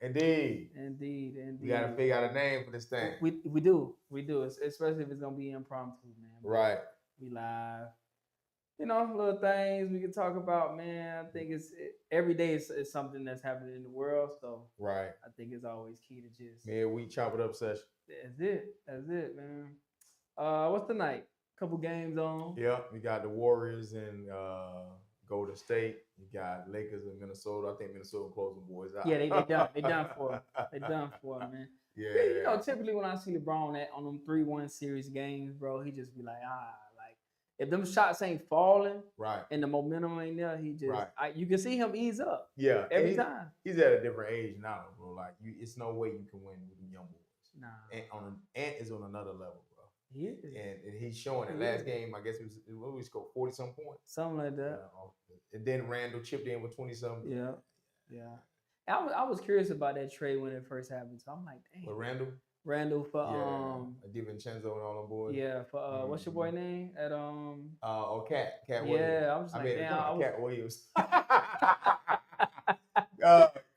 Indeed. Indeed. We gotta figure out a name for this thing. We do, especially if it's gonna be impromptu, man. Right. We live. Little things we can talk about, man. I think every day is something that's happening in the world, so right. I think it's always key to just we chop it up session. That's it, man. What's the night? Couple games on. Yeah, we got the Warriors and Golden State. You got Lakers and Minnesota. I think Minnesota closing boys out. Yeah, they done. They done for. They done for, man. Yeah. Typically when I see LeBron on them 3-1 series games, bro, he just be like, like if them shots ain't falling, right, and the momentum ain't there, he just, right. You can see him ease up. Yeah, every time. He's at a different age now, bro. Like it's no way you can win with the young boys. Nah. Ant is on another level, bro. He is. And he's showing it. Last game, I guess we scored 40-some points. Something like that. And then Randall chipped in with 20-something. Yeah. I was curious about that trade when it first happened. So I'm like, dang. With Randall? Randall for DiVincenzo and all them boys. Yeah, for what's your boy name at Cat Williams. Yeah, I was like, damn, Cat Williams.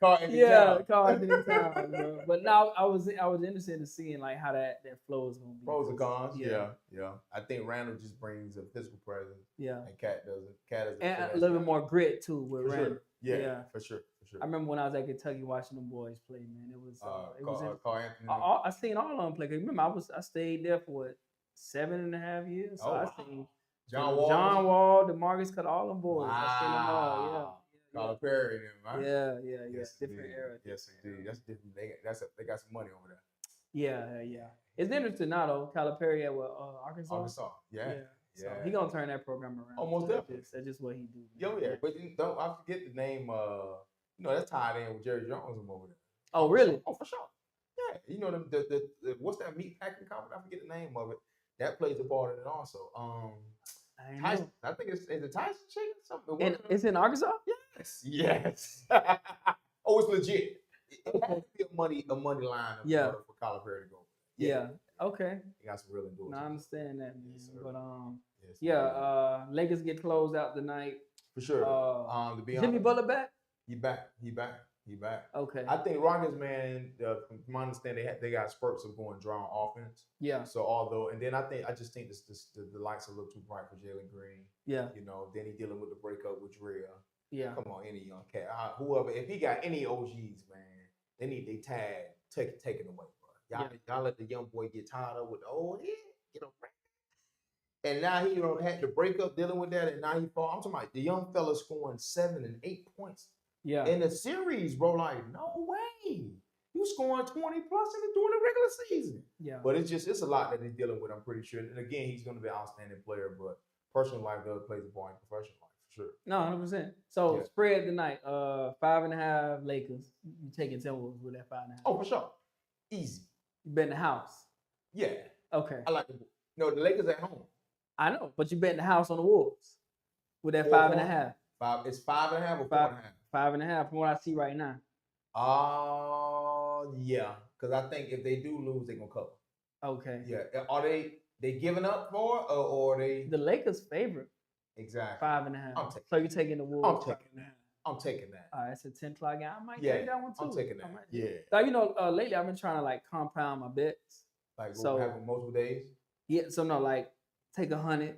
Carl Anthony Towns, bro. But now I was interested in seeing like how that flow is gonna be. Pros and cons. Yeah. I think Randall just brings a physical presence. Yeah. And Cat doesn't. Cat is a little bit more grit too with Randall. Sure. Yeah, for sure. I remember when I was at Kentucky watching them boys play, man. It was Carl Anthony. I seen all of them play. Remember, I stayed there for 7.5 years. So I seen John Wall, DeMarcus Cut, all them boys. Wow. I seen them all. Calipari, right? Yeah. Yes, different era. Yes, indeed. That's different. They got some money over there. Yeah. It's interesting now though. Calipari at Arkansas. Yeah. So he gonna turn that program around. Almost definitely. That's just what he do. Yeah. But don't I forget the name. That's tied in with Jerry Jones over there. Oh, really? Oh, for sure. Yeah. The what's that meat packing company? I forget the name of it. That plays a part in it also. Tyson, I think it's the Tyson chicken something. And it's in Arkansas? Yes. Oh, it's legit. It has to be a money line for Calipari to go. Yeah. Okay. You got some real endurance. I understand that, man. But Lakers get closed out tonight. For sure. Jimmy Butler back? He back. Okay. I think Rockets, man, from my understanding, they got spurts of going draw on offense. Yeah. So and then I just think the lights are a little too bright for Jalen Green. Yeah. Then he dealing with the breakup with Drea. Yeah. Come on, any young cat, whoever. If he got any OGs, man, they need they tag taken away, bro. Y'all let the young boy get tired of with the old head, get him. And now he had to break up dealing with that, and now he fall. I'm talking about the young fella scoring 7 and 8 points. Yeah. In the series, bro, like no way. You scoring 20 plus during the regular season. Yeah. But it's a lot that he's dealing with. I'm pretty sure. And again, he's going to be an outstanding player, but personal life does play the part in professional life for sure. No, 100%. So spread tonight, 5.5 Lakers. You taking Timberwolves with that 5.5? Oh, for sure. Easy. You bet in the house. Yeah. Okay. I like the Lakers at home. I know, but you bet in the house on the Wolves with that 5.5. It's 5.5 or 4.5? 5.5 from what I see right now. Yeah. Because I think if they do lose, they're gonna cover. Okay. Yeah. Are they giving up for or are they the Lakers' favorite? Exactly. 5.5. So you're taking the Wolves? I'm taking that. All right, it's a 10 o'clock game. I might take that one too. I'm taking that. Yeah. Like, lately I've been trying to like compound my bets. Like having multiple days. Yeah. So no, like take 100.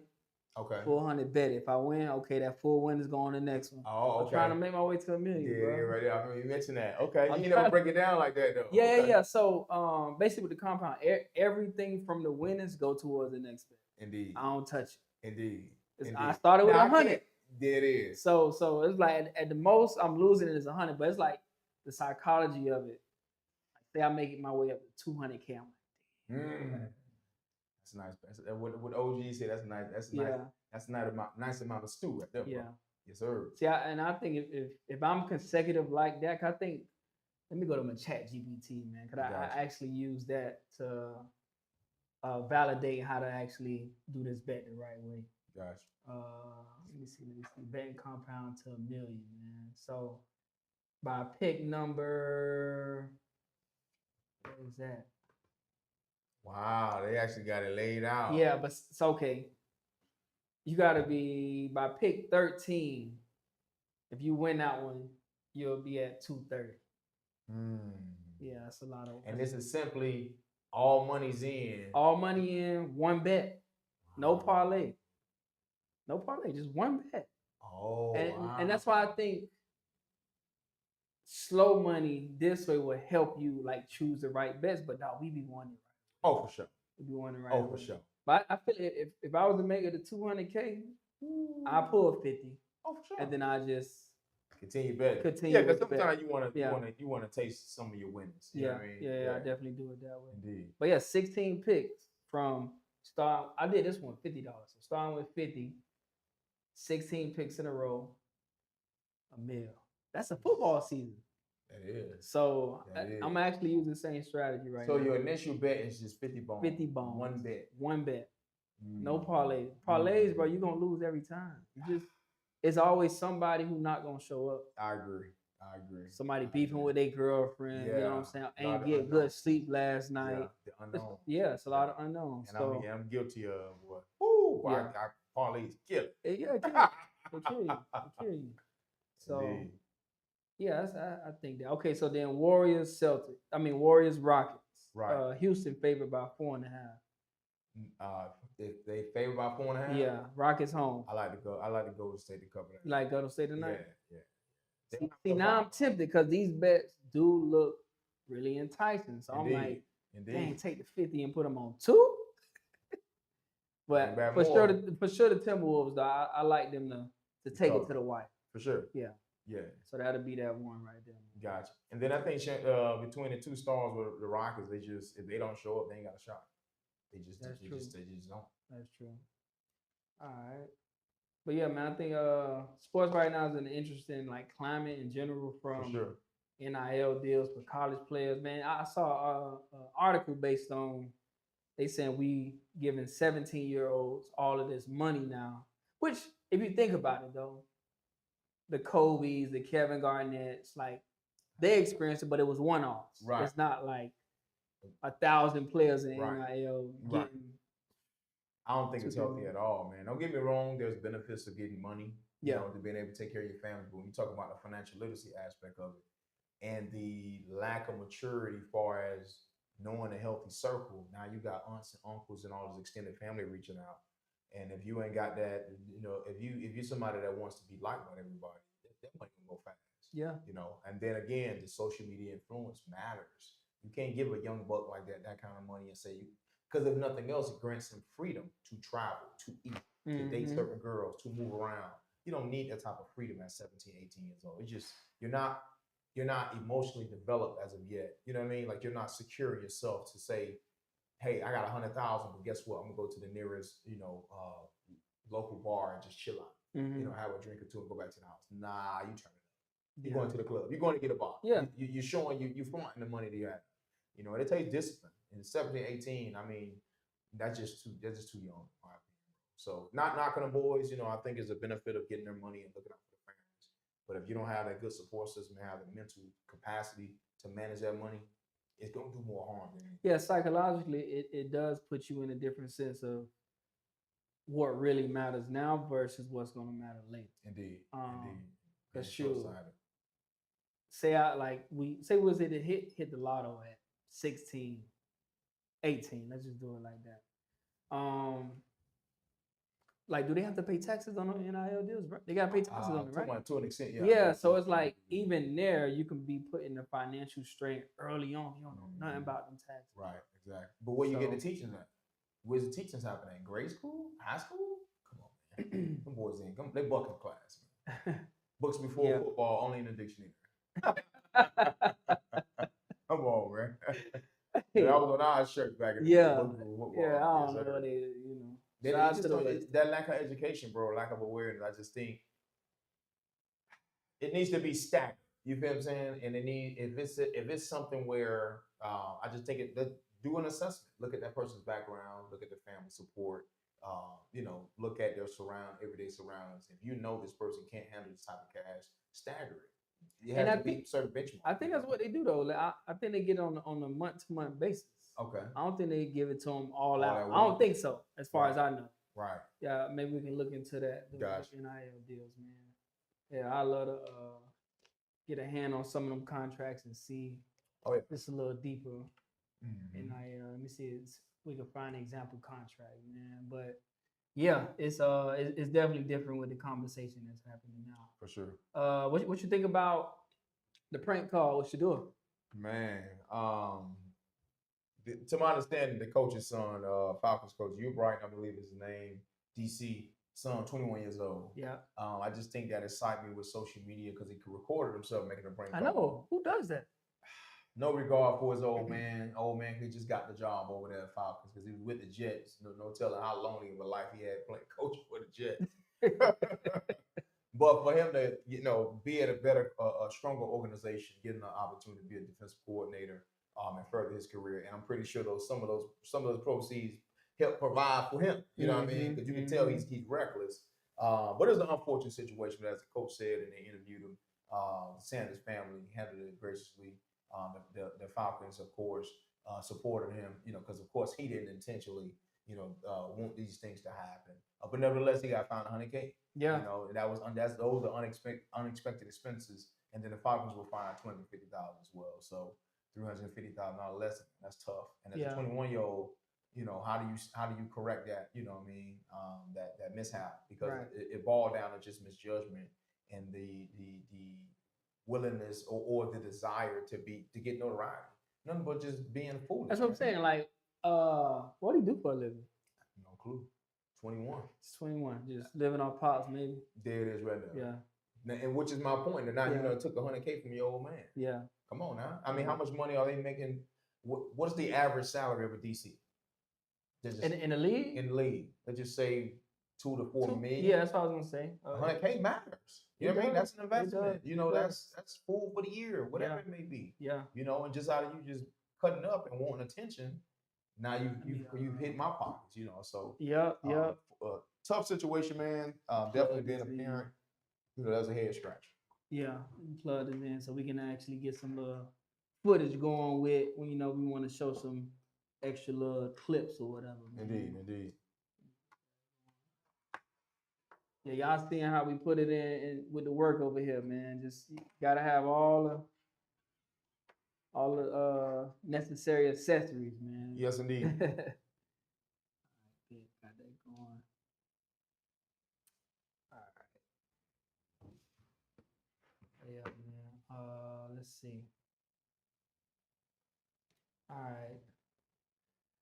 Okay. 400 bet. If I win, okay, that full win is going to the next one. Oh, okay. I'm trying to make my way to $1 million. Yeah, bro. right. I mean, you mentioned that. Okay. You never break it down like that though. Yeah, okay. yeah. So basically with the compound, everything from the winnings go towards the next bet. Indeed. I don't touch it. Indeed. I started with 100. There it is. So it's like at the most I'm losing it is 100, but it's like the psychology of it. Like say I make it my way up to 200K. I'm like, that's nice. What OG said. That's nice. That's nice. That's nice amount of stew right there. Bro. Yeah. Yes, sir. See, I think if I'm consecutive like that, cause I think let me go to my chat GPT, man, because I actually use that to validate how to actually do this bet the right way. Gotcha. Let me see. Betting compound to $1 million, man. So by pick number, what is that? Wow, they actually got it laid out. Yeah, but it's okay. You got to be by pick 13. If you win that one, you'll be at 230. Yeah, that's a lot of. And this is simply all money's in. All money in, one bet, no parlay, just one bet. Oh, and that's why I think slow money this way will help you like choose the right bets. But now we be wanting right. Oh, for sure. We be wanting right. Oh, for sure. But I feel if I was to make it a 200K, I pull 50. Oh, for sure. And then I just continue betting. Continue. Yeah, because sometimes you want to taste some of your wins. You know what I mean? Yeah, I definitely do it that way. Indeed. But yeah, 16 picks from start. I did this one $50. So starting with 50, 16 picks in a row, $1 million. That's a football season. That is. So I'm actually using the same strategy right now. So your initial bet is just 50 bones. 50 bones. One bet. No parlays. Parlays, bro, you're gonna lose every time. It's always somebody who's not gonna show up. I agree. Somebody beefing with their girlfriend, you know what I'm saying? Ain't get good sleep last night. Yeah, the unknown. It's a lot of unknowns. And I'm guilty of what? I parlays kill it. Yeah, it kill you. So indeed. Yeah, I think that. Okay, so then Warriors Rockets. Right. Houston favored by 4.5. If they favor by 4.5. Yeah, Rockets home. I like to go to state to cover that. You like Golden State tonight? Yeah. See, now I'm tempted because these bets do look really enticing. So I'm like, dang, take the 50 and put them on 2. But for sure, the Timberwolves, though, I like them to take it to the wire. For sure. Yeah. So that'll be that one right there. Gotcha. And then I think between the two stars with the Rockets, if they don't show up, they ain't got a shot. They just don't. That's true. All right. But yeah, man, I think sports right now is an interesting climate in general from NIL deals for college players. Man, I saw an article based on they saying we giving 17-year-olds all of this money now. Which, if you think about it though, the Kobe's, the Kevin Garnett's, they experienced it, but it was one-offs. Right. It's not like 1,000 players in NIL getting. I don't think it's healthy at all, man. Don't get me wrong. There's benefits of getting money, you know, to being able to take care of your family. But when you talk about the financial literacy aspect of it and the lack of maturity as far as knowing a healthy circle, now you got aunts and uncles and all this extended family reaching out. And if you ain't got that, you know, if you're somebody that wants to be liked by everybody, that money can go fast. Yeah. You know, and then again, the social media influence matters. You can't give a young buck like that kind of money and say because if nothing else, it grants him freedom to travel, to eat, to date certain girls, to move around. You don't need that type of freedom at 17, 18 years old. It's just you're not emotionally developed as of yet. You know what I mean? Like you're not secure in yourself to say, hey, I got 100,000, but guess what? I'm gonna go to the nearest, local bar and just chill out. You know, have a drink or two and go back to the house. Nah, you turn it up. You're going to the club. You're going to get a bar. Yeah. You're showing you're flaunting the money that you have. You know, and it takes discipline. And 17, 18, I mean, that's just too young, in my opinion. So not knocking them boys, you know, I think is a benefit of getting their money and looking out for their families. But if you don't have that good support system and have the mental capacity to manage that money, it's gonna do more harm than anything. Yeah, psychologically, it does put you in a different sense of what really matters now versus what's gonna matter later. Indeed. Because say was it hit the lotto at 16, 18. Let's just do it like that. Do they have to pay taxes on the NIL deals, bro? They gotta pay taxes on it, right? To an extent, yeah. Yeah, so it's like even there, you can be put in a financial strain early on. You don't know nothing about them taxes. Right, exactly. But where you get the teachings at? Where's the teachings happening? Grade school? High school? Come on, man. Them boys they bucking class, man. Books before football, only in the dictionary. Come on, man. That was on our shirt back in the day. Yeah, I don't know what that lack of education, bro, lack of awareness. I just think it needs to be staggered. You feel what I'm saying? And if it's something where I just think do an assessment. Look at that person's background. Look at their family support. Look at their everyday surroundings. If you know this person can't handle this type of cash, stagger it. You have to be certain benchmark. I think that's what they do though. I think they get on a month-to-month basis. Okay. I don't think they give it to them all out. I don't think so, as far as I know. Right. Yeah, maybe we can look into that. Gotcha. NIL deals, man. Yeah, I love get a hand on some of them contracts and see just a little deeper. And let me see if we can find an example contract, man. But yeah, it's definitely different with the conversation that's happening now. For sure. What you think about the prank call with Shador? Man, to my understanding, the coach's son, Falcons coach, you Bright, I believe is his name, DC, son, 21 years old. Yeah. I just think that excites me with social media because he could record himself making a prank call. I know. Who does that? No regard for his old man. Old man, he just got the job over there at Falcons because he was with the Jets. No telling how lonely of a life he had playing coach for the Jets. But for him to, be at a stronger organization, getting an opportunity to be a defensive coordinator, and further his career, and I'm pretty sure some of those proceeds help provide for him. You know what I mean? Because you can tell he's reckless. But it's an unfortunate situation, as the coach said, and they interviewed him. Sanders family handled it graciously. The Falcons, of course, supported him. Because of course he didn't intentionally, want these things to happen. But nevertheless, he got fined $100K. Yeah. Those are unexpected expenses, and then the Falcons were fined $250,000 as well. So $350,000 less. That's tough. And as a 21-year-old, how do you correct that? That mishap, because it boiled down to just misjudgment and the willingness or the desire to get notoriety. Nothing but just being foolish. That's what I'm saying. Like, what do you do for a living? No clue. 21. It's 21. Just living off pops, maybe. There it is right now. Yeah. And which is my point. And now took $100K from your old man. Yeah. Come on now. I mean, how much money are they making? What's the average salary of a DC? In the league? In the league. Let's just say 2 to 4 million. Yeah, that's what I was gonna say. $100K matters. You know what I mean? That's an investment. That's full for the year, whatever it may be. Yeah. And just out of you just cutting up and wanting attention, now you've hit my pockets. So tough situation, man. Definitely being a parent, that's a head scratch. Yeah, plug it in so we can actually get some footage going with when we want to show some extra little clips or whatever. Man. Indeed. Yeah, y'all seeing how we put it in with the work over here, man. Just gotta have all the necessary accessories, man. Yes, indeed. Got that going. All right. Yeah, man. Let's see. All right.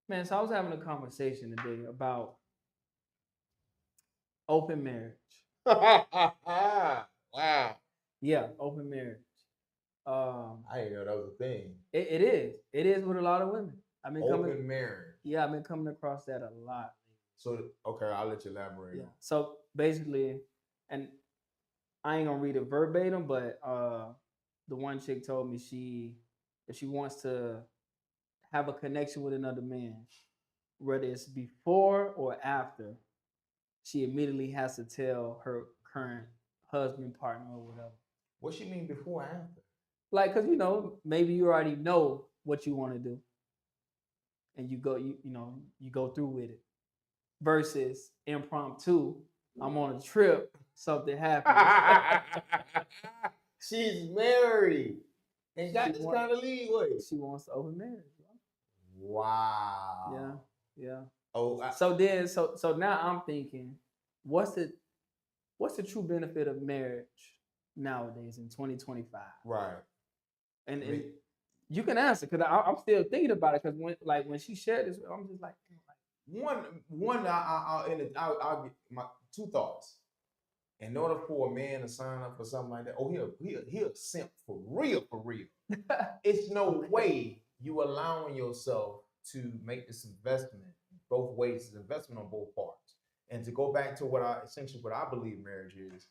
Man, so I was having a conversation today about open marriage. Wow. Yeah, open marriage. I didn't know that was a thing. It is. It is with a lot of women. Open marriage. Yeah, I've been coming across that a lot. So, okay, I'll let you elaborate. Yeah. So basically, and I ain't gonna read it verbatim, but the one chick told me if she wants to have a connection with another man, whether it's before or after, she immediately has to tell her current husband, partner, or whatever. What she mean before or after? Like, cause maybe you already know what you want to do, and you go through with it. Versus impromptu, I'm on a trip, something happens. She's married and got this kind of leeway. She wants to open marriage. Wow. Yeah. Oh, so now I'm thinking, what's the true benefit of marriage nowadays in 2025? Right. And you can answer because I'm still thinking about it because when she shared this, I'm just like I'll get my two thoughts. In order for a man to sign up for something like that, he'll simp for real. It's no way you allowing yourself to make this investment both ways. It's investment on both parts. And to go back to what I believe marriage is,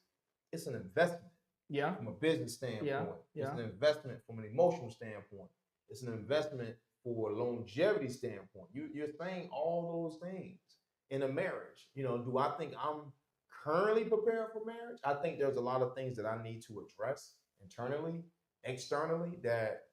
it's an investment. Yeah. From a business standpoint. Yeah. It's an investment from an emotional standpoint. It's an investment for a longevity standpoint. You're saying all those things in a marriage. Do I think I'm currently prepared for marriage? I think there's a lot of things that I need to address internally, externally, that,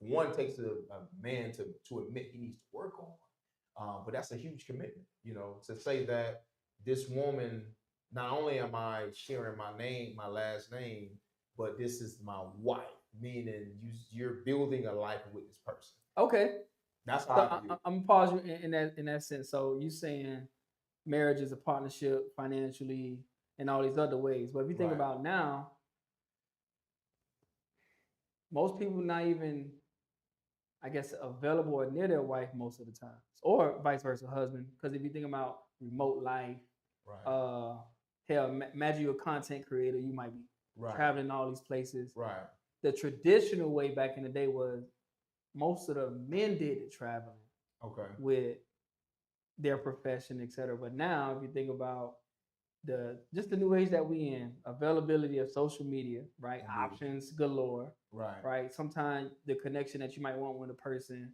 one takes a man to admit he needs to work on. But that's a huge commitment, to say that this woman, not only am I sharing my last name, but this is my wife, meaning you're building a life with this person. Okay. That's how so I'm pause you in that sense. So you saying marriage is a partnership financially and all these other ways. But if you think about now, most people not even, I guess, available or near their wife most of the time, or vice versa, husband. Because if you think about remote life, hell, imagine you're a content creator, you might be traveling all these places. Right. The traditional way back in the day was most of the men did the traveling. Okay. With their profession, etc. But now, if you think about just the new age that we in, availability of social media, right? Mm-hmm. Options galore, right? Sometimes the connection that you might want with a person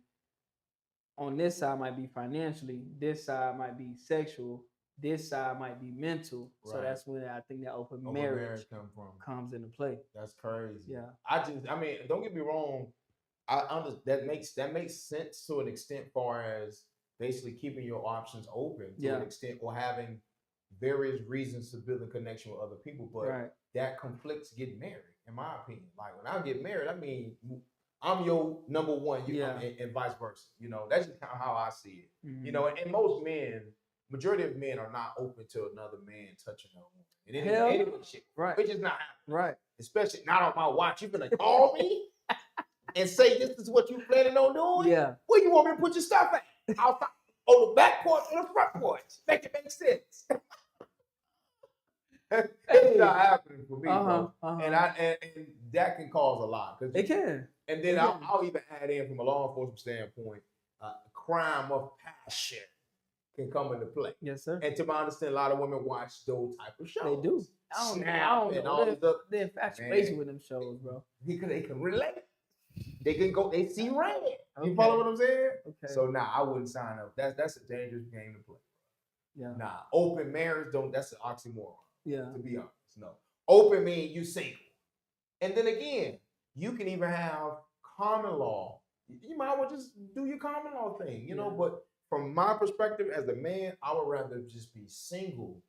on this side might be financially, this side might be sexual, this side might be mental. So that's when I think that open marriage comes into play. That's crazy. Yeah. I mean, don't get me wrong. That makes sense to an extent, far as basically keeping your options open to an extent, or having various reasons to build a connection with other people. But that conflicts getting married, in my opinion. Like when I get married, I mean, I'm your number one, and vice versa. You know, that's just kind of how I see it. Mm-hmm. You know, and most men, majority of men are not open to another man touching a woman. And any shit. Right. Which is not happening. Right. Especially not on my watch. You gonna call me and say this is what you planning on doing? Yeah. Where you want me to put your stuff at? Outside, on the back porch or the front porch? Make it make sense. It's not happening for me, bro. And that can cause a lot. It can. And then I'll even add in, from a law enforcement standpoint, crime of passion can come into play. Yes, sir. And to my understanding, a lot of women watch those type of shows. They do. I don't know. They're infatuation with them shows, bro. Because they can relate. They can go. They see red. You follow what I'm saying? Okay. So I wouldn't sign up. That's a dangerous game to play. Yeah. Open marriage that's an oxymoron. Yeah. To be honest, no. Open means you single, and then again, you can even have common law. You might well just do your common law thing, you know. But from my perspective as a man, I would rather just be single.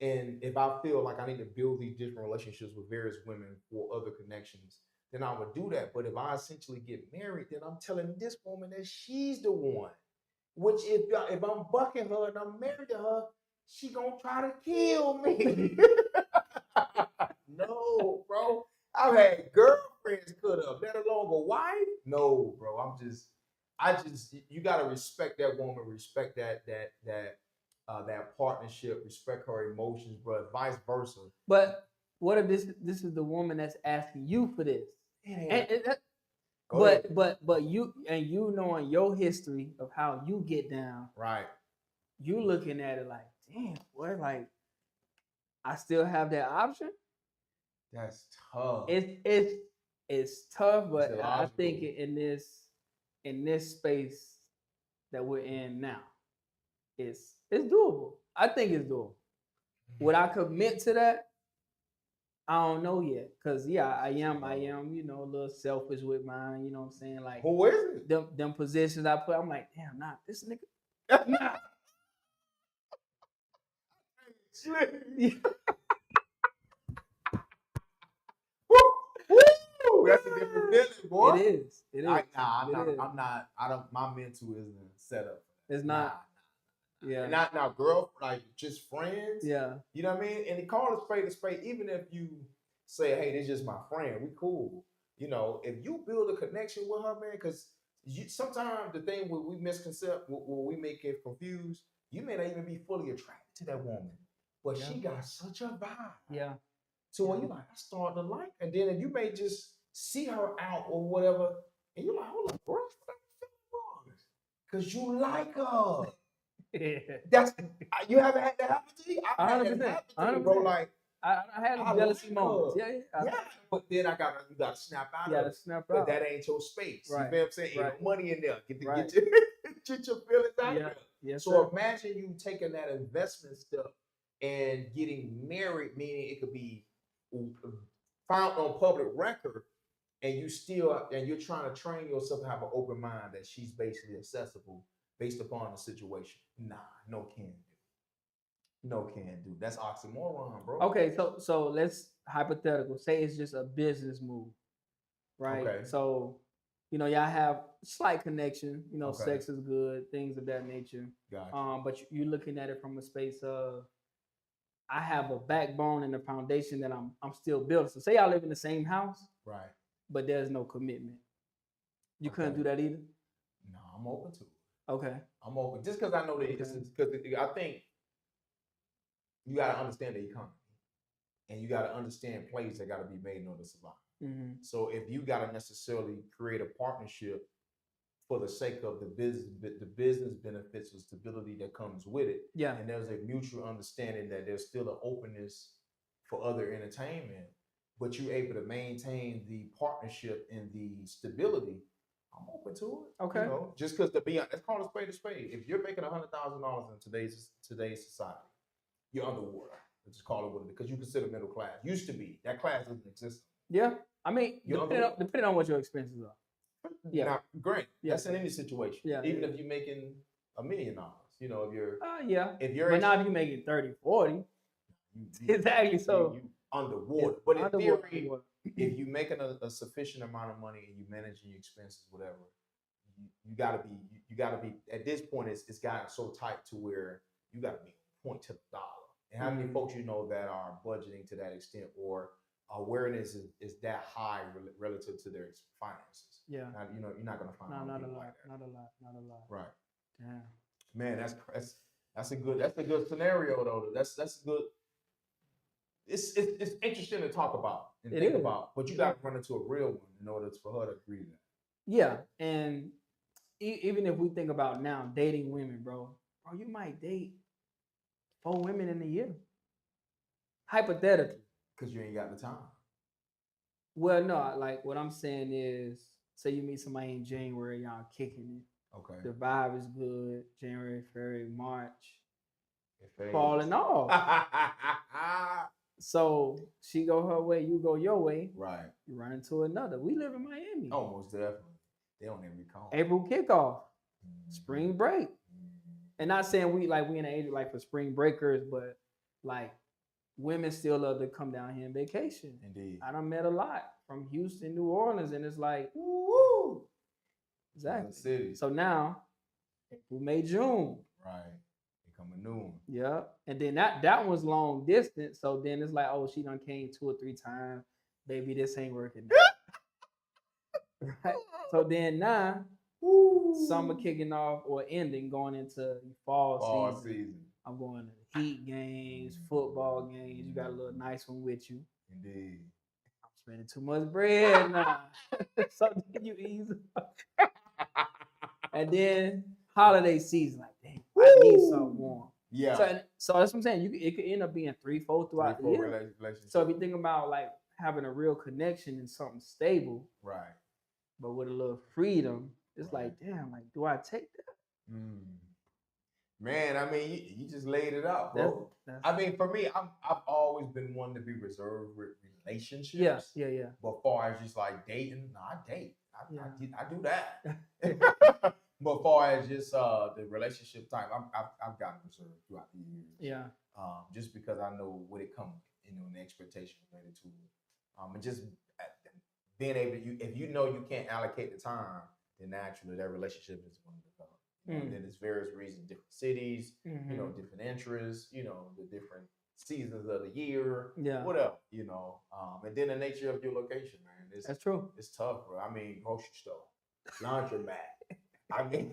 And if I feel like I need to build these different relationships with various women for other connections, then I would do that. But if I essentially get married, then I'm telling this woman that she's the one. Which if I'm bucking her and I'm married to her, she gonna try to kill me. No, bro. I've had girlfriends cut up, let alone a wife. No, bro. You gotta respect that woman, respect that partnership, respect her emotions, bro. Vice versa. But what if this is the woman that's asking you for this? But you knowing your history of how you get down, right? You looking at it like, damn, boy, like I still have that option. That's tough. It's tough, but I think in this space that we're in now, it's doable. I think it's doable. Would I commit to that? I don't know yet, cause I am, a little selfish with mine. You know what I'm saying? Like, who is it? Them positions I put, I'm like, damn, nah, this nigga, nah. Woo! That's a different feeling, boy. It is. My mental isn't set up. It's not. Yeah. Not now, girl, like just friends. Yeah. You know what I mean? And they call a spade, even if you say, hey, this is just my friend, we cool. You know, if you build a connection with her, man, because sometimes the thing where we misconcept, where we make it confused, you may not even be fully attracted to that woman, but she got such a vibe. Yeah. So when you're like, I started to like, and then you may just see her out or whatever, and you're like, hold on, bro, because you like her. You haven't had that happen to you? 100%. Bro. Like I had a jealousy moment. Yeah. But then you gotta snap out of it. But that ain't your space. Right. You know what I'm saying? Ain't no money in there. Get your feelings out of there. Yes, so imagine you taking that investment step and getting married, meaning it could be found on public record, and you're trying to train yourself to have an open mind that she's basically accessible based upon the situation. Nah, no can do. No can do. That's oxymoron, bro. Okay, so let's hypothetical. Say it's just a business move, right? Okay. So, y'all have slight connection. Okay. Sex is good, things of that nature. Gotcha. But you're looking at it from a space of I have a backbone and a foundation that I'm still building. So say y'all live in the same house, Right. but there's no commitment. You couldn't Okay. do that either. No, I'm open to it. Okay. I'm open just because I know that because I think you got to understand the economy and you got to understand plays that got to be made in order to survive. Mm-hmm. So if you got to necessarily create a partnership for the sake of the business benefits or stability that comes with it, Yeah. and there's a mutual understanding that there's still an openness for other entertainment, but you're able to maintain the partnership and the stability, I'm open to it. Okay. Just because let's call it a spade. If you're making $100,000 in today's society, you're underwater. Let's just call it what it is, because you consider middle class. Used to be. That class doesn't exist. Yeah. I mean, depending on what your expenses are. Yeah. Now, great. Yeah. That's in any situation. Yeah. Even if you're making $1 million. If you're if you're now if you're making 30, 40. Exactly. So you underwater. But in theory, if you're making a sufficient amount of money and you're managing your expenses, whatever, you gotta be at this point it's gotten so tight to where you gotta be point to the dollar. And how many folks that are budgeting to that extent or awareness is that high relative to their finances? Yeah. Now, you're not gonna find not a lot. like that. Not a lot. Right. Yeah. Man, that's a good scenario though. That's good. It's interesting to talk about and think about, but you got to run into a real one in order for her to agree to that. Yeah, and even if we think about now dating women, bro, you might date 4 women in a year, hypothetically, because you ain't got the time. Well, no, like what I'm saying is, say you meet somebody in January, y'all kicking it. Okay. The vibe is good. January, February, March, falling off. So she go her way, you go your way. Right. You run into another. We live in Miami. Oh, most definitely. They don't even recall. April kickoff, spring break. And not saying we in the age like for spring breakers, but like women still love to come down here and vacation. Indeed. I done met a lot from Houston, New Orleans, and it's like, woo. Exactly. City. So now, April, May, June. Right. Coming noon. Yeah. And then that one's long distance. So then it's like, oh, she done came 2 or 3 times. Baby, this ain't working now. Right? So then now, summer kicking off or ending, going into fall season. I'm going to the Heat games, football games. You got a little nice one with you. Indeed. I'm spending too much bread now. So then you ease up. And then holiday season, like, damn, I need something warm. Yeah. So that's what I'm saying. It could end up being 3-4 throughout the year. So if you think about like having a real connection and something stable, right? But with a little freedom, it's like, damn, like, do I take that? Man, I mean, you just laid it out, bro. I mean, for me, I've always been one to be reserved with relationships. Yeah. But far as just like dating, I date. I do that. But far as just the relationship type, I've gotten reserved throughout the years. Yeah. Just because I know what it comes, and the expectation related to it. And just being able to, if you know you can't allocate the time, then naturally that relationship is going to develop. And then there's various reasons, different cities, different interests, the different seasons of the year, whatever, and then the nature of your location, man. That's true. It's tough, bro. I mean, grocery store, laundromat. I mean,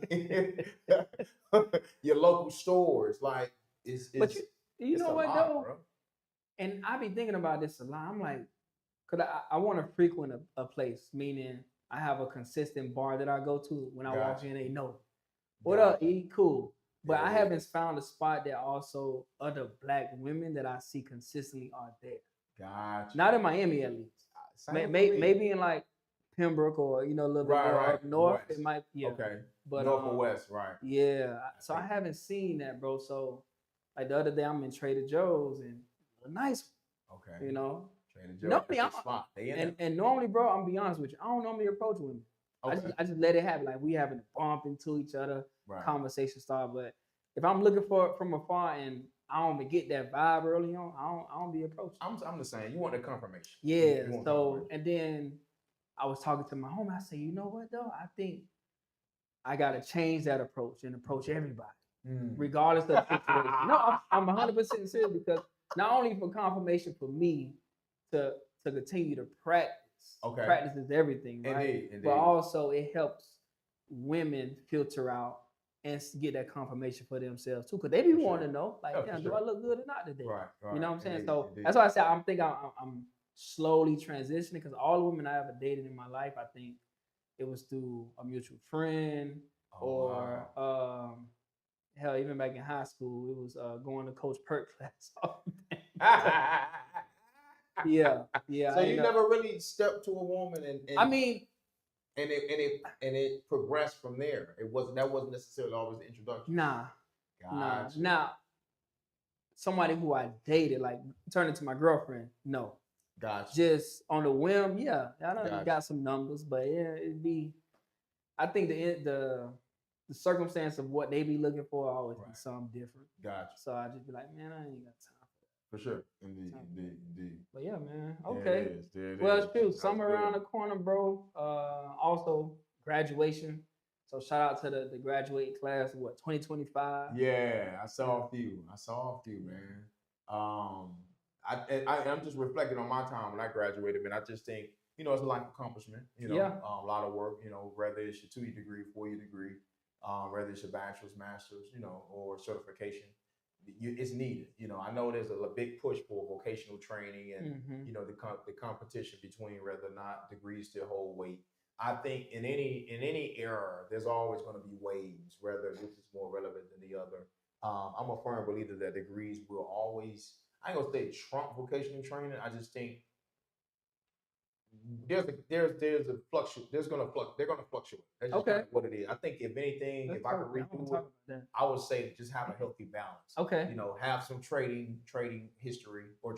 your local stores, like it's. But you know what though? Bro. And I be thinking about this a lot. I'm like, cause I want to frequent a place, meaning I have a consistent bar that I go to. When I walk in, they know. What up, E? Cool. But I haven't found a spot that also other black women that I see consistently are there. Gotcha. Not in Miami, at least. Maybe in like Pembroke or a little bit more up north. West. It might, Okay. But north or west, right? Yeah. So I haven't seen that, bro. So like the other day, I'm in Trader Joe's and a nice one. Okay. Trader Joe's. Normally, and normally, bro, I'm gonna be honest with you. I don't normally approach women. Okay. I just let it happen. Like we having a bump into each other, conversation start. But if I'm looking for it from afar and I don't get that vibe early on, I don't be approaching. I'm the same. You want the confirmation. Yeah. So and then I was talking to my homie. I said, you know what though? I think I gotta change that approach and approach everybody, regardless of the situation. No, I'm 100% serious because not only for confirmation for me to continue to practice. Okay. Practice is everything, right? Indeed. But also it helps women filter out and get that confirmation for themselves too, because they be wanting to know, like, damn, do I look good or not today? Right. You know what I'm saying? Indeed. So that's why I said I'm slowly transitioning, because all the women I ever dated in my life, I think it was through a mutual friend or hell, even back in high school, it was going to Coach Perk class. Yeah. So you never really stepped to a woman and I mean, and it progressed from there. That wasn't necessarily always the introduction. Nah. Now, somebody who I dated, like turned into my girlfriend, no. Gotcha. Just on the whim, yeah. I done got some numbers, but yeah, it'd be. I think the circumstance of what they be looking for always be something different. Gotcha. So I just be like, man, I ain't got time. For sure. Indeed. But yeah, man. Okay. There it well, is. It's true. Summer around the corner, bro. Also graduation. So shout out to the graduating class of 2025. Yeah, I saw a few, man. I'm just reflecting on my time when I graduated, man. I just think, it's a life accomplishment, a lot of work, whether it's your 2-year degree, 4-year degree, whether it's your bachelor's, master's, or certification. It's needed. I know there's a big push for vocational training and, the competition between whether or not degrees still hold weight. I think in any era, there's always going to be waves, whether this is more relevant than the other. I'm a firm believer that degrees will always, I ain't gonna say trump vocational training. I just think they're gonna fluctuate. That's just kind of what it is. I think if anything, if I could redo it, I would say just have a healthy balance. Okay. Have some trading history or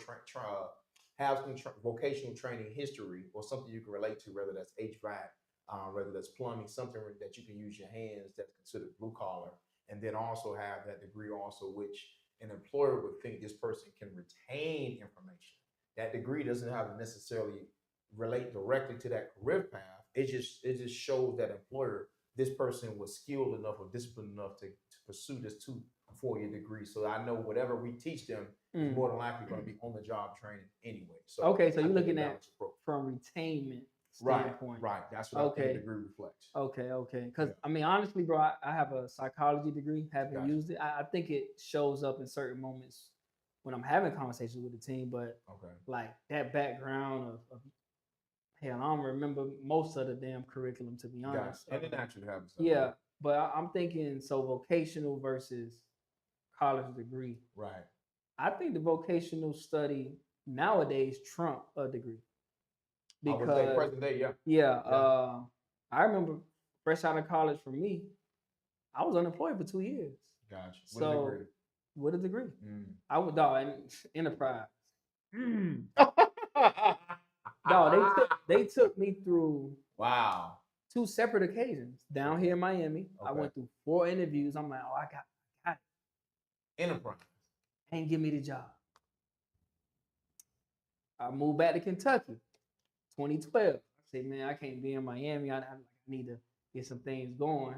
have some vocational training history or something you can relate to, whether that's HVAC, whether that's plumbing, something that you can use your hands that's considered blue collar, and then also have that degree also, which an employer would think this person can retain information. That degree doesn't have to necessarily relate directly to that career path. It just shows that employer, this person was skilled enough or disciplined enough to pursue this 2 or 4-year degree. So I know whatever we teach them is more than likely going to be on the job training anyway. So so you're looking at from retainment standpoint. Right. That's what I think the degree reflects. Okay. Because I mean, honestly, bro, I have a psychology degree. Haven't used it. I think it shows up in certain moments when I'm having conversations with the team. But like that background of hell, I don't remember most of the damn curriculum, to be honest. And it actually happens. Yeah, but I'm thinking vocational versus college degree. Right. I think the vocational study nowadays trump a degree. Because I would say present day, I remember fresh out of college for me, I was unemployed for 2 years. Gotcha. With a degree. I would enterprise. No, they took me through 2 separate occasions down here in Miami. I went through 4 interviews. I'm like, oh, I got it. Enterprise. Ain't give me the job. I moved back to Kentucky, 2012. I said, man, I can't be in Miami. I need to get some things going.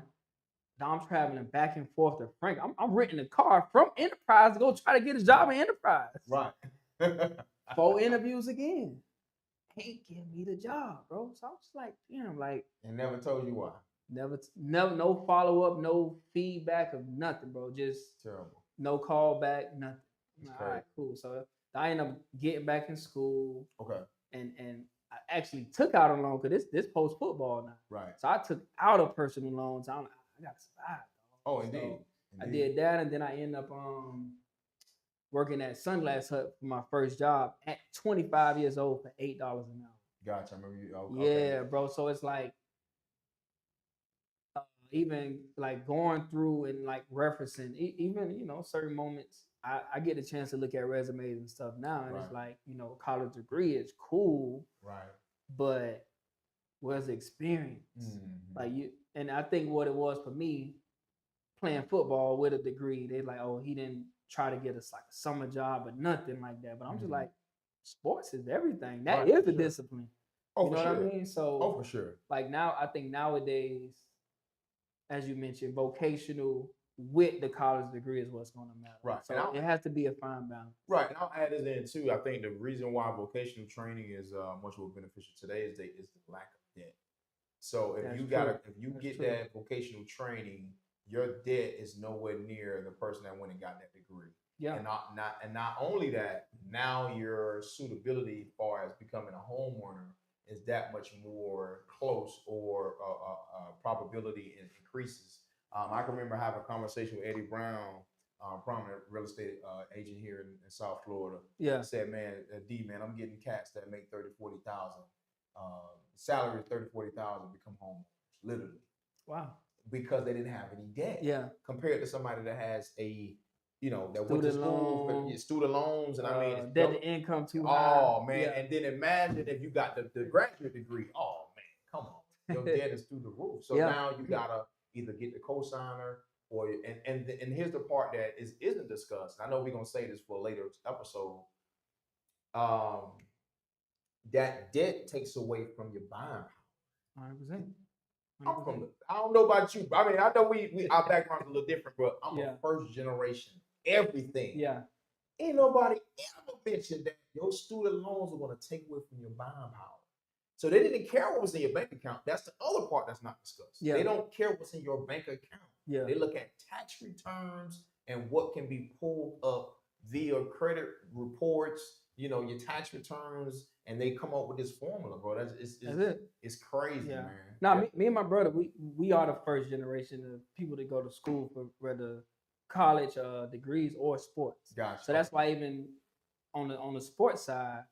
Now I'm traveling back and forth to Frank. I'm renting a car from Enterprise to go try to get a job in Enterprise. Right. 4 interviews again. Ain't give me the job, bro. So I was like, damn, like. And never told you why. Never, no follow up, no feedback of nothing, bro. Just terrible. No call back, nothing. All right, cool. So I ended up getting back in school. Okay. And I actually took out a loan because this post football now. Right. So I took out a personal loan. So I got to survive. Oh, indeed. So I did that, and then I ended up working at Sunglass Hut for my first job at 25 years old for $8 an hour. Gotcha. I remember you. Yeah, bro. So it's like even like going through and like referencing, even certain moments. I get a chance to look at resumes and stuff now, and it's like college degree is cool, right? But where's the experience? Like and I think what it was for me, playing football with a degree, they like, oh, he didn't try to get us like a summer job or nothing like that. But I'm just like, sports is everything. That Right, is for a sure. discipline. Oh, You know for what I sure. mean? So Oh, for sure. like now, I think nowadays, as you mentioned, vocational with the college degree is what's going to matter. Right. So it has to be a fine balance. Right, and I'll add this in too. I think the reason why vocational training is much more beneficial today is the lack of debt. So if That's you true. if you That's get true. that vocational training, your debt is nowhere near the person that went and got that degree. Yeah. And not only that, now your suitability as far as becoming a homeowner is that much more close, or probability increases. I can remember having a conversation with Eddie Brown, prominent real estate agent here in South Florida. Yeah. Said, man, D, man, I'm getting cats that make 30, 40,000. Salary is 30, 40,000, become homeowners, literally. Wow. Because they didn't have any debt. Yeah. Compared to somebody that has a, that student went to school loan, for student loans, and I mean, debt to income too high. Oh man, yeah. And then imagine if you got the graduate degree. Oh man, come on, your debt is through the roof. So now you gotta either get the cosigner, or and here's the part that isn't discussed. I know we're gonna say this for a later episode. That debt takes away from your buying power. 100%. I don't know about you, but I mean, I know we our background's a little different, but I'm a first generation everything. Yeah. Ain't nobody ever mentioned that your student loans are going to take away from your buying power. So they didn't care what was in your bank account. That's the other part that's not discussed. Yeah. They don't care what's in your bank account. Yeah. They look at tax returns and what can be pulled up via credit reports, your tax returns, and they come up with this formula, bro. That's it. It's crazy, man. Now, me and my brother, we are the first generation of people that go to school for whether college degrees or sports. Gotcha. So that's why even on the sports side,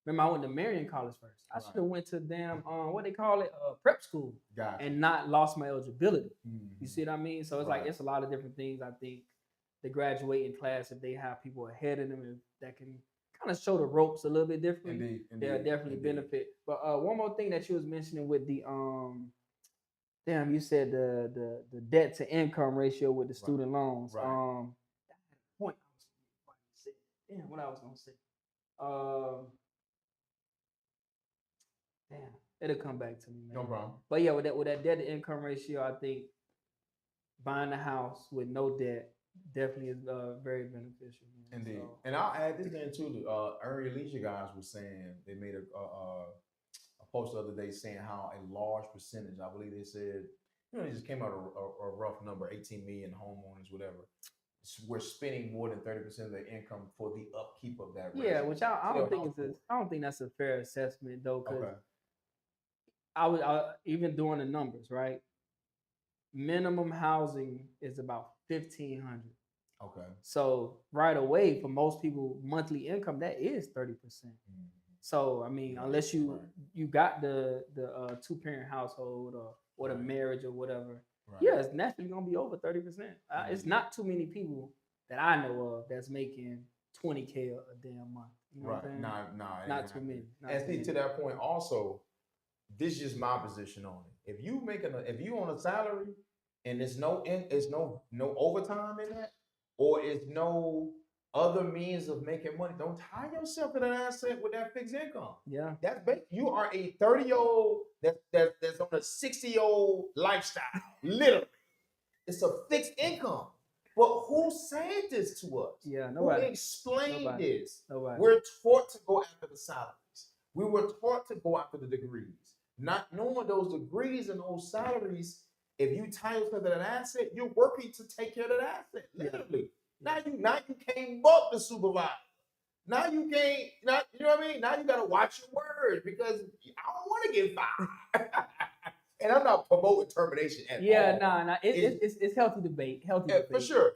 remember I went to Marion College first. I should have went to damn what they call it, prep school. Gotcha. And not lost my eligibility. Mm-hmm. You see what I mean? So it's like it's a lot of different things. I think the graduating class, if they have people ahead of them that can kind of show the ropes a little bit differently, they'll definitely benefit. But one more thing that you was mentioning with the you said the debt to income ratio with the student loans. Right. Point I was say. Damn, what I was gonna say. Damn, it'll come back to me, man. No problem. But yeah, with that debt to income ratio, I think buying a house with no debt definitely is very beneficial. Man. Indeed. So, and I'll add this in too. Early Leisure guys were saying they made a post the other day saying how a large percentage, I believe they said, they just came out a rough number, 18 million homeowners, whatever. We're spending more than 30% of their income for the upkeep of that. Yeah, which I don't think that's a fair assessment though, because I even doing the numbers, right? Minimum housing is about $1,500. Okay. So right away, for most people, monthly income that is 30%. Mm-hmm. So I mean, unless you got the 2-parent household or the marriage or whatever, yeah, it's naturally gonna be over 30%. It's not too many people that I know of that's making $20K a damn month. You know what I'm saying? Not too many. And see, to that point, also, this is just my position on it. If you on a salary and there's no overtime in that, or it's no other means of making money, don't tie yourself to that asset with that fixed income. Yeah, that's you are a 30-year-old that's on a 60-year-old lifestyle. Literally, it's a fixed income. But who said this to us? Yeah, nobody. Who explained this? Nobody. We're taught to go after the salaries. We were taught to go after the degrees, not knowing those degrees and those salaries. If you tie yourself to that asset, you're working to take care of that asset. Literally. Yeah. Now you can't buck the supervisor. Now you can't. You know what I mean? Now you gotta watch your words because I don't want to get fired. And I'm not promoting termination at all. Nah. It's healthy debate. Debate. For sure.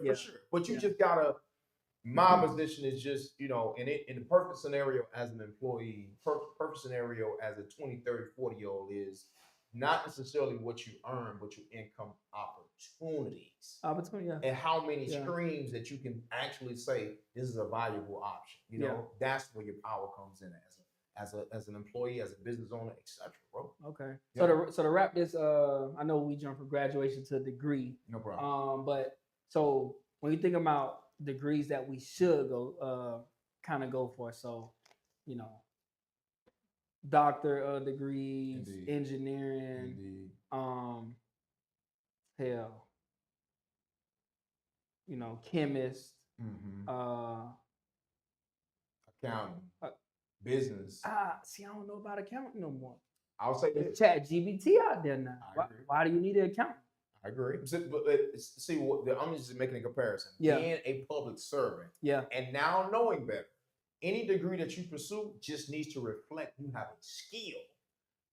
But you just gotta. My position is just, in the perfect scenario as an employee, perfect scenario as a 20, 30, 40-year-old is not necessarily what you earn, but your income opportunities. And how many streams that you can actually say this is a valuable option. That's where your power comes in as an employee, as a business owner, etc. Bro. Okay. Yeah. So to wrap this, I know we jumped from graduation to degree. No problem. But so when you think about degrees that we should go kind of go for. So, you know, doctor degrees, Indeed. engineering, Indeed. hell, you know, chemist, accounting, business. See, I don't know about accounting no more. I'll say There's this. Chat GBT out there now. Why do you need an accountant? I agree. See, I'm just making a comparison. Yeah. Being a public servant, yeah, and now knowing better, any degree that you pursue just needs to reflect you have a skill,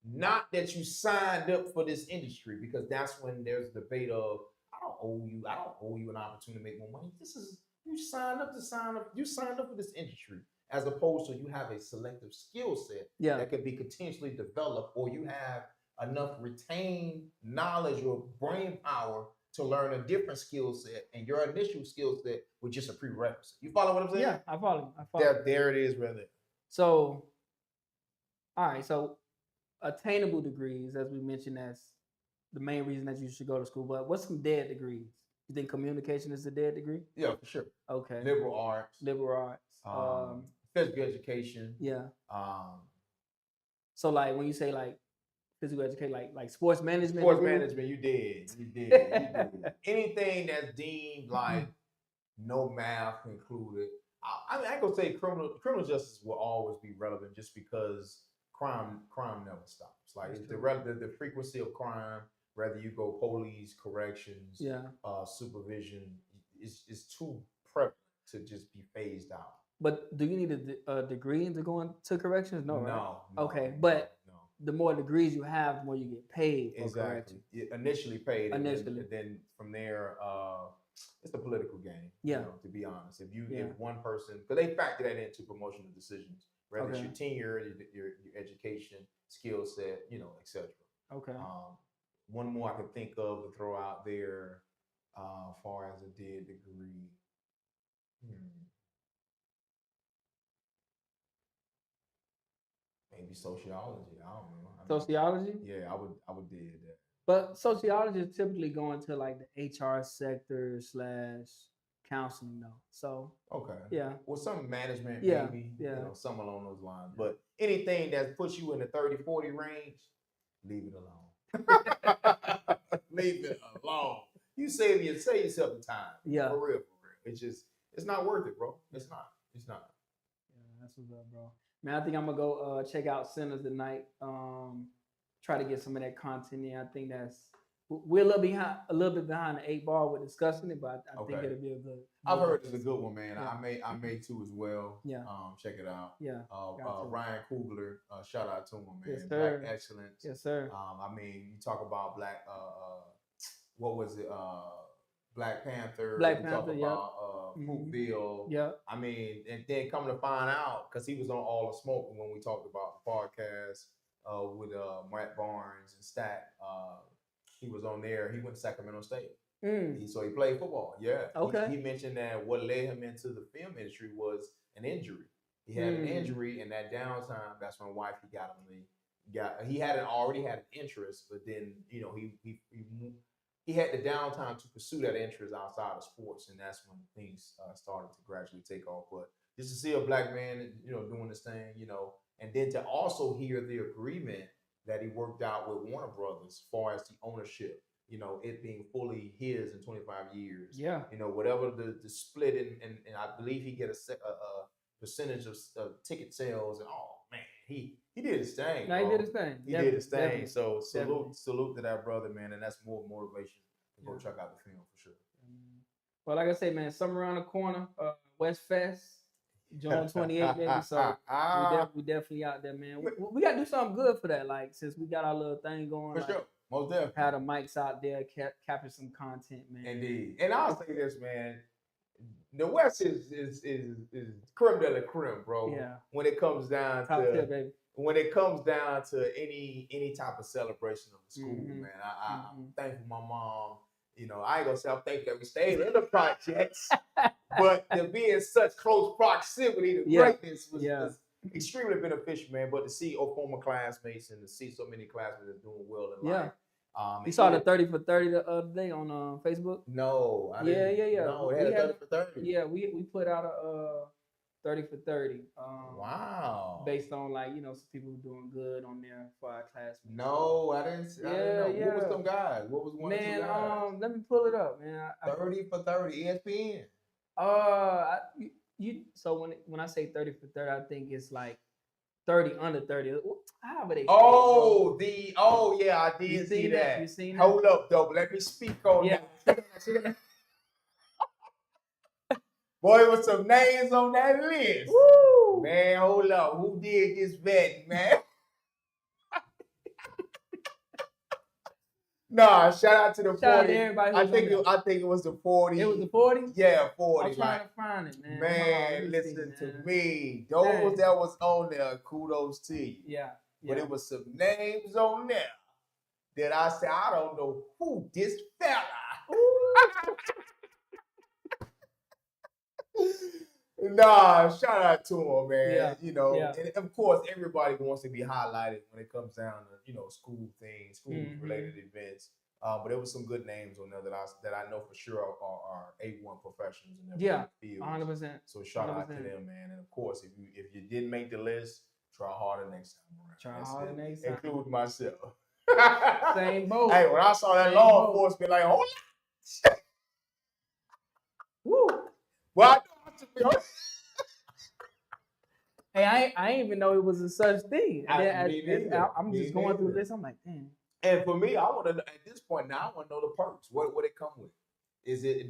not that you signed up for this industry. Because that's when there's a debate of I don't owe you an opportunity to make more money. You signed up. You signed up for this industry, as opposed to you have a selective skill set that could be continuously developed, or you have enough retained knowledge or brain power to learn a different skill set, and your initial skill set was just a prerequisite. You follow what I'm saying? Yeah, I follow. There it is, brother. So, all right. So, attainable degrees, as we mentioned, that's the main reason that you should go to school. But what's some dead degrees? You think communication is a dead degree? Yeah, for sure. Okay. Liberal arts. Physical education. Yeah. So, like when you say like physical education, like sports management. Sports management, you did. Anything that's deemed like no math included. I mean, I ain't gonna say criminal justice will always be relevant just because crime never stops. Like it's the frequency of crime, whether you go police, corrections, supervision, is too prevalent to just be phased out. But do you need a degree into going to corrections? No, right? No. Okay, but the more degrees you have, the more you get paid. Exactly. Initially paid. And then from there, it's a political game. Yeah. You know, to be honest, if one person, because they factor that into promotional decisions, whether it's your tenure, your education, skill set, you know, etc. Okay. One more I can think of to throw out there, as far as a dead degree. Maybe sociology. I don't know. Sociology? Yeah, I would did that. But sociology is typically going to like the HR sector / counseling though. So yeah. Well, some management maybe. Yeah. You know, something along those lines. But anything that puts you in the 30-40 range, leave it alone. Leave it alone. You save yourself the time. Yeah. For real. It's not worth it, bro. It's not. Yeah, that's what's up, bro. Man, I think I'm gonna go check out Sinners tonight. Try to get some of that content in. I think we're a little bit behind the 8 ball with discussing it, but I think it'll be a good. I've heard it's a good one, man. Yeah. I may too as well. Yeah. Check it out. Yeah. Ryan Coogler, shout out to him, man. Yes, sir. Black excellence. Yes, sir. I mean, you talk about Black. What was it? Black Panther. Black Panther. About, Bill. Yeah. I mean, and then coming to find out, because he was on All the Smoke when we talked about the podcast with Matt Barnes and Stat. He was on there. He went to Sacramento State. So he played football. Yeah. Okay. He mentioned that what led him into the film industry was an injury. He had an injury, and that downtime, that's when wife he got him. He already had an interest, but then you know he had the downtime to pursue that interest outside of sports, and that's when things started to gradually take off. But just to see a black man, you know, doing this thing, you know, and then to also hear the agreement that he worked out with Warner Brothers as far as the ownership, you know, it being fully his in 25 years. Yeah. You know, whatever the split and I believe he get a percentage of ticket sales, and man, he did his thing. No, he did his thing. He did his thing. So salute to that brother, man, and that's more motivation to go check out the film for sure. Well, like I say, man, summer around the corner, West Fest, June 28th, baby. So we definitely out there, man. We got to do something good for that, like since we got our little thing going. For sure, most definitely. Have the mics out there, capture some content, man. Indeed, and I'll say this, man. The West is creme de la creme, bro. Yeah. When it comes down Top to tip, baby. When it comes down to any type of celebration of the school, man, I'm thankful my mom. You know, I ain't gonna say I'm thankful that we stayed in the projects, but to be in such close proximity to greatness was extremely beneficial, man. But to see former classmates and to see so many classmates doing well in life, You saw the 30 for 30 the other day on Facebook? No, I yeah. didn't. No, they had a 30 for 30. Yeah, we put out a 30 for 30. Wow. Based on like, you know, some people doing good on there for our classmates. No, I didn't know. Yeah. What was some guys? What was one or two guys? Let me pull it up, man. 30 for 30, ESPN. So when I say 30 for 30, I think it's like 30 under 30. How would they? Yeah, I did see that. You seen that? Hold up, though. Let me speak on that. Boy, there was some names on that list. Woo! Man, hold up. Who did this vetting, man? Nah, shout out to the 40. Out to everybody I think it was the 40. It was the 40? Yeah, 40. I'm trying to find it, man. Man, listen to me. Those that was on there, kudos to you. Yeah. But it was some names on there that I said, I don't know who this fella. Nah, shout out to him, man. Yeah. You know, and of course, everybody wants to be highlighted when it comes down to, you know, school things, school-related events. But there was some good names on there that I know for sure are A1 professionals in their field. 100%. So shout out to them, man. And of course, if you didn't make the list, try harder next time around. Include myself. Same boat. Hey, when I saw that law enforcement, like, hold on. Woo. Well, hey, I didn't even know it was a such thing. I'm just going through this. I'm like, damn. And for me, I want to at this point now. I want to know the perks. What it come with? Is it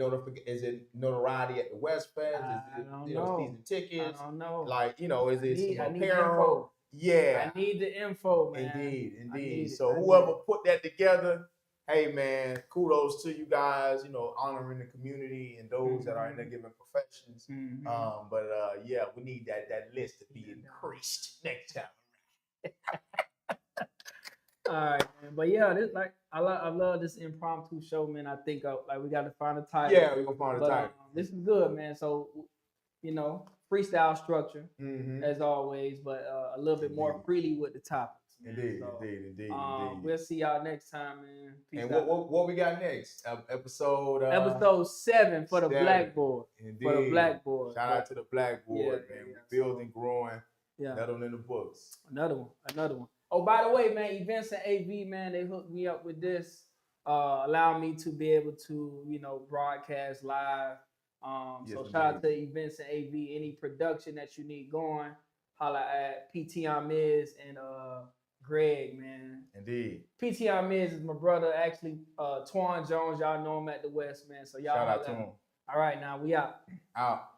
notoriety at the West Fest? Is it season tickets? I don't know. Like, you know, is it some apparel? Info. Yeah, I need the info, man. Indeed. So whoever put that together, hey man, kudos to you guys. You know, honoring the community and those that are in their given professions. But we need that list to be increased next time. All right, man. But yeah, this I love this impromptu show, man. I think we got to find a title. Yeah, we're gonna find a title. This is good, man. So, you know, freestyle structure as always, but a little bit more freely with the topics. Indeed. We'll see y'all next time, man. Peace and out. What we got next? Episode 7 for the Blackboard. Indeed. For the Blackboard. Shout out to the Blackboard, man. We're building, growing. Yeah. Another one in the books. Another one. Oh, by the way, man, Events and AV, man, they hooked me up with this, allow me to be able to, you know, broadcast live. So shout out to Events and AV. Any production that you need going, holla at PTI Miz and Greg, man. Indeed. PTI Miz is my brother, actually. Twan Jones, y'all know him at the West, man. So y'all shout out to him. All right, now we out. Out.